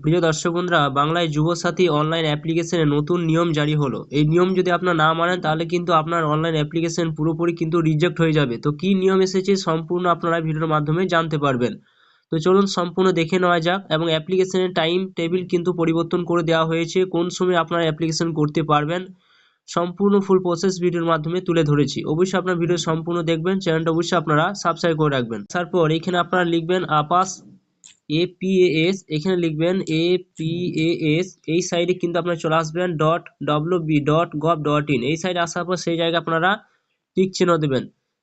প্রিয় দর্শক বন্ধুরা, বাংলায় যুবসাথী অনলাইন অ্যাপ্লিকেশনে নতুন নিয়ম জারি হলো। এই নিয়ম যদি আপনার না মানেন তাহলে কিন্তু আপনার অনলাইন অ্যাপ্লিকেশন পুরোপুরি কিন্তু রিজেক্ট হয়ে যাবে। তো কি নিয়ম এসেছে সম্পূর্ণ আপনারা ভিডিওর মাধ্যমে জানতে পারবেন। তো চলুন সম্পূর্ণ দেখে নেওয়া যাক। এবং অ্যাপ্লিকেশনের টাইম টেবিল কিন্তু পরিবর্তন করে দেওয়া হয়েছে, কোন সময় আপনারা অ্যাপ্লিকেশন করতে পারবেন সম্পূর্ণ ফুল প্রসেস ভিডিওর মাধ্যমে তুলে ধরেছি। অবশ্যই আপনার ভিডিও সম্পূর্ণ দেখবেন, চ্যানেলটা অবশ্যই আপনারা সাবস্ক্রাইব করে রাখবেন। তারপর এখানে আপনারা লিখবেন আপাস APAS, এখানে লিখবেন APAS। এই সাইডে কিন্তু আপনারা চলে আসবেন .wb.gov.in। এই সাইডে আসার পর সেই জায়গায় আপনারা টিক চিহ্ন দেবেন।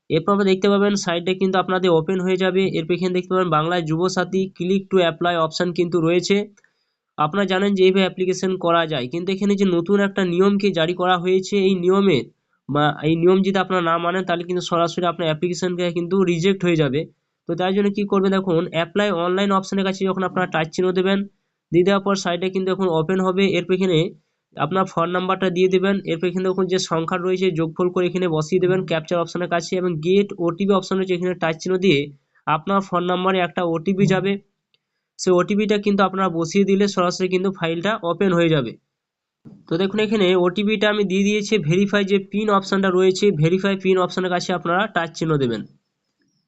এরপর আমরা দেখতে পাবেন সাইডটা কিন্তু আপনাদের ওপেন হয়ে যাবে। এরপর এখানে দেখতে পাবেন বাংলায় Yuvasathi click to apply option কিন্তু রয়েছে। আপনারা জানেন যে এইভাবে অ্যাপ্লিকেশন করা যায়, কিন্তু এখানে যে নতুন একটা নিয়মকে জারি করা হয়েছে, এই নিয়মে বা এই নিয়ম যদি আপনারা না মানেন তাহলে কিন্তু সরাসরি আপনার অ্যাপ্লিকেশনকে কিন্তু রিজেক্ট হয়ে যাবে। তো তাই জন্য কি করবেন, দেখুন অ্যাপ্লাই অনলাইন অপশনের কাছে যখন আপনারা টাচ চিহ্ন দেবেন, দিয়ে দেওয়ার পর সাইডে কিন্তু এখন ওপেন হবে। এরপর এখানে আপনার ফোন নাম্বারটা দিয়ে দেবেন। এরপর এখানে দেখুন যে সংখ্যা রয়েছে যোগফল করে এখানে বসিয়ে দেবেন ক্যাপচার অপশনের কাছে, এবং গেট ওটিপি অপশন রয়েছে এখানে টাচ চিহ্ন দিয়ে আপনার ফোন নাম্বারে একটা ওটিপি যাবে। সেই ওটিপিটা কিন্তু আপনারা বসিয়ে দিলে সরাসরি কিন্তু ফাইলটা ওপেন হয়ে যাবে। তো দেখুন এখানে ওটিপিটা আমি দিয়ে দিয়েছি। ভেরিফাই যে পিন অপশনটা রয়েছে, ভেরিফাই পিন অপশনের কাছে আপনারা টাচ চিহ্ন দেবেন।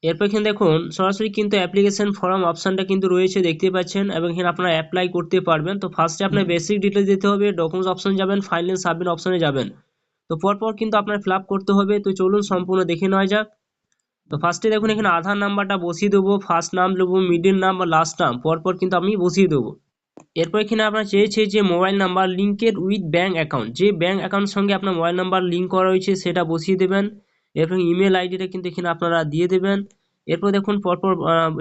এরপর এখানে দেখুন সরাসরি কিন্তু অ্যাপ্লিকেশন ফর্ম অপশনটা কিন্তু রয়েছে, দেখতে পাচ্ছেন, এবং এখানে আপনারা অ্যাপ্লাই করতে পারবেন। তো ফার্স্টে আপনার বেসিক ডিটেলস দিতে হবে, ডকুমেন্টস অপশন যাবেন, ফাইল এন্ড সাবমিট অপশনে যাবেন। তো পরপর কিন্তু আপনার ফিল আপ করতে হবে। তো চলুন সম্পূর্ণ দেখে নেওয়া যাক। তো ফার্স্টে দেখুন এখানে আধার নাম্বারটা বসিয়ে দেবো, ফার্স্ট নাম দেবো, মিডিল নাম বা লাস্ট নাম পরপর কিন্তু আমি বসিয়ে দেবো। এরপর এখানে আপনার চেয়েছে যে mobile number linked with bank account, যে ব্যাঙ্ক অ্যাকাউন্টের সঙ্গে আপনার মোবাইল নাম্বার লিঙ্ক করা রয়েছে সেটা বসিয়ে দেবেন। এরপর ইমেল আইডিটা কিন্তু এখানে আপনারা দিয়ে দেবেন। এরপর দেখুন পরপর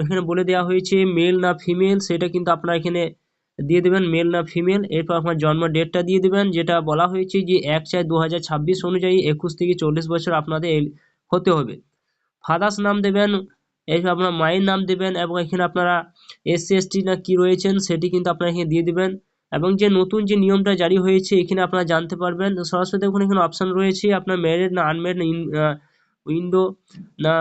এখানে বলে দেওয়া হয়েছে মেল না ফিমেল, সেটা কিন্তু আপনারা এখানে দিয়ে দেবেন মেল না ফিমেল। এরপর আপনার জন্ম ডেটটা দিয়ে দেবেন, যেটা বলা হয়েছে যে 1/4/2026 অনুযায়ী 21 থেকে 40 বছর আপনাদের হতে হবে। ফাদার্স নাম দেবেন, এরপর আপনার মায়ের নাম দেবেন, এবং এখানে আপনারা SC/ST না কি রয়েছেন সেটি কিন্তু আপনারা এখানে দিয়ে দিবেন। এবং যে নতুন যে নিয়মটা জারি হয়েছে এখানে আপনারা জানতে পারবেন। তো সরাসরি দেখুন এখানে অপশন রয়েছে আপনার ম্যারিড না আনম্যারিড না উইন্ডো না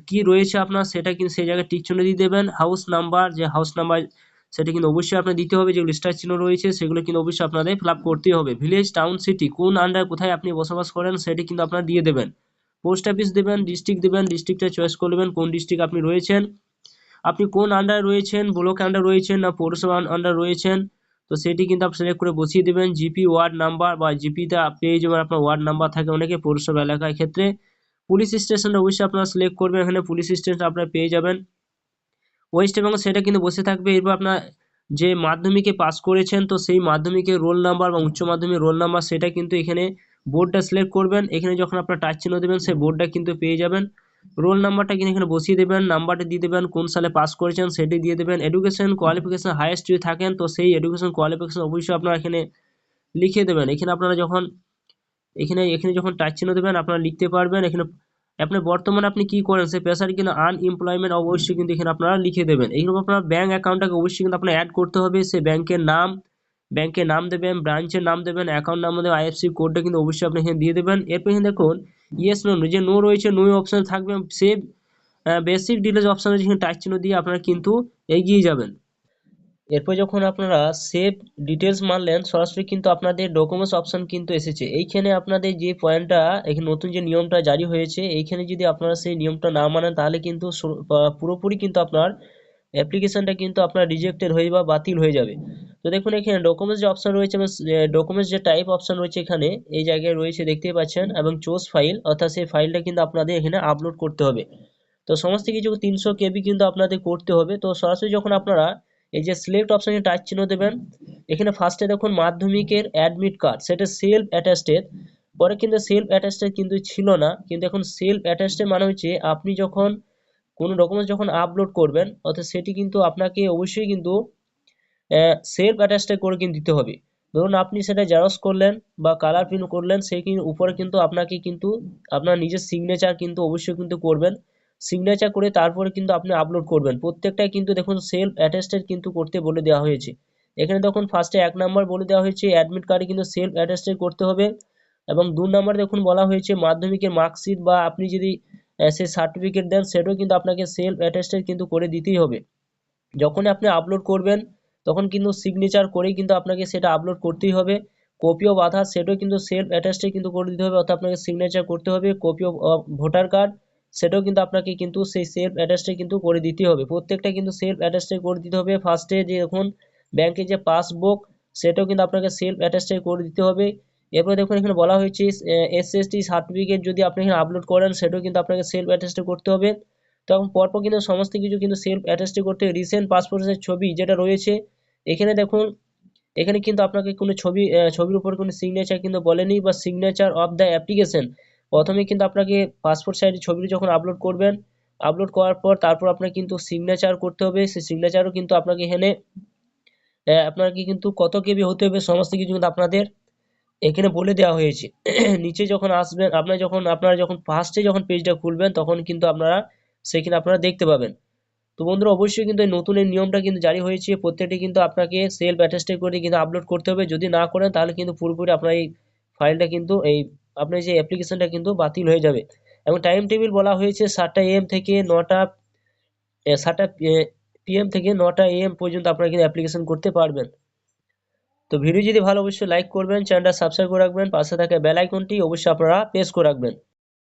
কি রয়েছে আপনার, সেটা কিন্তু সেই জায়গায় টিক চিহ্ন দিয়ে দেবেন। হাউস নাম্বার, যে হাউস নাম্বার সেটা কিন্তু অবশ্যই আপনার দিতে হবে। যেগুলো স্টার চিহ্ন রয়েছে সেগুলো কিন্তু অবশ্যই আপনাদের ফিল আপ করতে হবে। ভিলেজ, টাউন, সিটি কোন আন্ডার কোথায় আপনি বসবাস করেন সেটি কিন্তু আপনারা দিয়ে দেবেন। পোস্ট অফিস দেবেন, ডিস্ট্রিক্ট দেবেন, ডিস্ট্রিক্টটা চয়েস করে নেবেন কোন ডিস্ট্রিক্ট আপনি রয়েছেন, আপনি কোন আন্ডার রয়েছেন, ব্লক আন্ডার রয়েছেন না পৌরসভা আন্ডার রয়েছেন, তো সেটি কিন্তু আপনি সিলেক্ট করে বসিয়ে দেবেন। জিপি ওয়ার্ড নাম্বার বা জিপিতে পেয়ে যাবেন আপনার ওয়ার্ড নাম্বার থাকে অনেকে পৌরসভা এলাকার ক্ষেত্রে। পুলিশ স্টেশনটা অবশ্যই আপনারা সিলেক্ট করবেন, এখানে পুলিশ স্টেশন আপনারা পেয়ে যাবেন ওয়েস্ট বেঙ্গল, সেটা কিন্তু বসে থাকবে। এরপর আপনার যে মাধ্যমিকে পাস করেছেন তো সেই মাধ্যমিকের রোল নাম্বার বা উচ্চ মাধ্যমিক রোল নাম্বার সেটা কিন্তু এখানে বোর্ডটা সিলেক্ট করবেন। এখানে যখন আপনার টাচ চিহ্ন দেবেন সেই বোর্ডটা কিন্তু পেয়ে যাবেন। রোল নাম্বারটা কিন্তু এখানে বসিয়ে দেবেন, নাম্বারটা দিয়ে দেবেন, কোন সালে পাস করেছেন সেটি দিয়ে দেবেন। এডুকেশন কোয়ালিফিকেশন হাইয়েস্ট যদি থাকেন তো সেই এডুকেশন কোয়ালিফিকেশন অবশ্যই আপনারা এখানে লিখে দেবেন। এখানে আপনারা যখন এখানে এখানে যখন টাচ চিহ্ন দেবেন আপনারা লিখতে পারবেন। এখানে আপনি বর্তমানে আপনি কি করেন সেই পেশার কিন্তু আনএমপ্লয়মেন্ট অবশ্যই কিন্তু এখানে আপনারা লিখে দেবেন। এইরকম আপনার ব্যাঙ্ক অ্যাকাউন্টটাকে অবশ্যই কিন্তু আপনার অ্যাড করতে হবে। সেই ব্যাংকের নাম দেবেন, ব্রাঞ্চের নাম দেবেন, অ্যাকাউন্ট নাম দেবেন, আইএফসি কোডটা কিন্তু অবশ্যই আপনি এখানে দিয়ে দেবেন। এরপর এখানে দেখুন ইয়েস নো, যে নো রয়েছে নো অপশন থাকবে। সেভ বেসিক ডিটেলস অপশনে যেখানে টাচ চিহ্ন দিয়ে আপনারা কিন্তু এগিয়ে যাবেন। এরপর যখন আপনারা সেভ ডিটেলস মারলেন সরাসরি কিন্তু আপনাদের ডকুমেন্টস অপশন কিন্তু এসেছে। এইখানে আপনাদের যে পয়েন্টটা এখানে নতুন যে নিয়মটা জারি হয়েছে এইখানে যদি আপনারা সেই নিয়মটা না মানেন তাহলে কিন্তু পুরোপুরি কিন্তু আপনার অ্যাপ্লিকেশনটা কিন্তু আপনার রিজেক্টেড হয়ে বা বাতিল হয়ে যাবে। তো দেখুন এখানে ডকুমেন্টস যে অপশন রয়েছে এবং ডকুমেন্টস যে টাইপ অপশন রয়েছে এখানে এই জায়গায় রয়েছে দেখতেই পাচ্ছেন, এবং চোজ ফাইল অর্থাৎ সেই ফাইলটা কিন্তু আপনাদের এখানে আপলোড করতে হবে। তো সমস্ত কিছু 300 কেবি কিন্তু আপনাদের করতে হবে। তো সরাসরি যখন আপনারা এই যে সিলেক্ট অপশনে টাচ চিহ্ন দেবেন, এখানে ফার্স্টে দেখুন মাধ্যমিকের অ্যাডমিট কার্ড সেটা সেলফ অ্যাটাস্টেড, পরে কিন্তু সেলফ অ্যাটাস্টেড কিন্তু ছিল না, কিন্তু এখন সেলফ অ্যাটাস্টেড মানে হচ্ছে আপনি যখন কোনো ডকুমেন্টস যখন আপলোড করবেন অর্থাৎ সেটি কিন্তু আপনাকে অবশ্যই কিন্তু সেলফ অ্যাটাস্টেড করে কিন্তু দিতে হবে। ধরুন আপনি সেটা জেরক্স করলেন বা কালার প্রিন্ট করলেন, সেই উপরে কিন্তু আপনাকে কিন্তু আপনার নিজের সিগনেচার কিন্তু অবশ্যই কিন্তু করবেন। সিগনেচার করে তারপরে কিন্তু আপনি আপলোড করবেন। প্রত্যেকটাই কিন্তু দেখুন সেলফ অ্যাটাস্টেড কিন্তু করতে বলে দেওয়া হয়েছে। এখানে দেখুন ফার্স্টে 1 নম্বর বলে দেওয়া হয়েছে অ্যাডমিট কার্ডে কিন্তু সেলফ অ্যাটাস্টেড করতে হবে, এবং 2 নম্বর দেখুন বলা হয়েছে মাধ্যমিকের মার্কশিট বা আপনি যদি সে সার্টিফিকেট দেন সেটাও কিন্তু আপনাকে সেলফ অ্যাটাস্টেড কিন্তু করে দিতেই হবে। যখন আপনি আপলোড করবেন তখন কিন্তু সিগনেচার করেই কিন্তু আপনাকে সেটা আপলোড করতেই হবে। কপি অফ আধার সেটাও কিন্তু সেলফ অ্যাটাস্টে কিন্তু করে দিতে হবে, অর্থাৎ আপনাকে সিগনেচার করতে হবে। কপি অফ ভোটার কার্ড সেটাও কিন্তু আপনাকে কিন্তু সেই সেলফ অ্যাটাস্টে কিন্তু করে দিতে হবে, প্রত্যেকটা কিন্তু সেলফ অ্যাটাস্টে করে দিতে হবে। ফার্স্টে যে এখন ব্যাংকে যে পাসবুক সেটাও কিন্তু আপনাকে সেলফ অ্যাটাস্টে করে দিতে হবে। এরপর দেখুন এখানে বলা হয়েছে এসএসটি সার্টিফিকেট যদি আপনি এখানে আপলোড করেন সেটাও কিন্তু আপনাকে সেলফ অ্যাটাস্টে করতে হবে। তখন পরপর কিন্তু সমস্ত কিছু কিন্তু সেলফ অ্যাটাস্টে করতে হবে। রিসেন্ট পাসপোর্টের ছবি যেটা রয়েছে এখানে দেখুন, এখানে কিন্তু আপনাকে কোনো ছবির উপর কোনো সিগনেচার কিন্তু বলেনি, বা সিগনেচার অফ দ্য অ্যাপ্লিকেশন। প্রথমে কিন্তু আপনাকে পাসপোর্ট সাইজের ছবিটি যখন আপলোড করবেন, আপলোড করার পর তারপর আপনাকে কিন্তু সিগনেচার করতে হবে। সেই সিগনেচারও কিন্তু আপনাকে এখানে আপনাকে কিন্তু কত কেবি হতে হবে সমস্ত কিছু কিন্তু আপনাদের এখানে বলে দেওয়া হয়েছে। নিচে যখন আসবেন আপনারা যখন ফার্স্টে যখন পেজটা খুলবেন তখন কিন্তু আপনারা সেখানে আপনারা দেখতে পাবেন। তো বন্ধুরা অবশ্যই কিন্তু এই নতুন এই নিয়মটা কিন্তু জারি হয়েছে, প্রত্যেকটি কিন্তু আপনাকে সেলফ অ্যাটেস্টেড করে কিন্তু আপলোড করতে হবে। যদি না করেন তাহলে কিন্তু পুরোপুরি আপনার এই ফাইলটা কিন্তু আপনার যে অ্যাপ্লিকেশনটা কিন্তু বাতিল হয়ে যাবে। এবং টাইম টেবিল বলা হয়েছে 7টা AM থেকে 9টা 7টা PM থেকে 9টা AM পর্যন্ত আপনারা কিন্তু অ্যাপ্লিকেশন করতে পারবেন। তো ভিডিও যদি ভালো অবশ্যই লাইক করবেন, চ্যানেলটা সাবস্ক্রাইব করে রাখবেন, পাশে থাকা বেল আইকনটি অবশ্যই আপনারা প্রেস করে রাখবেন।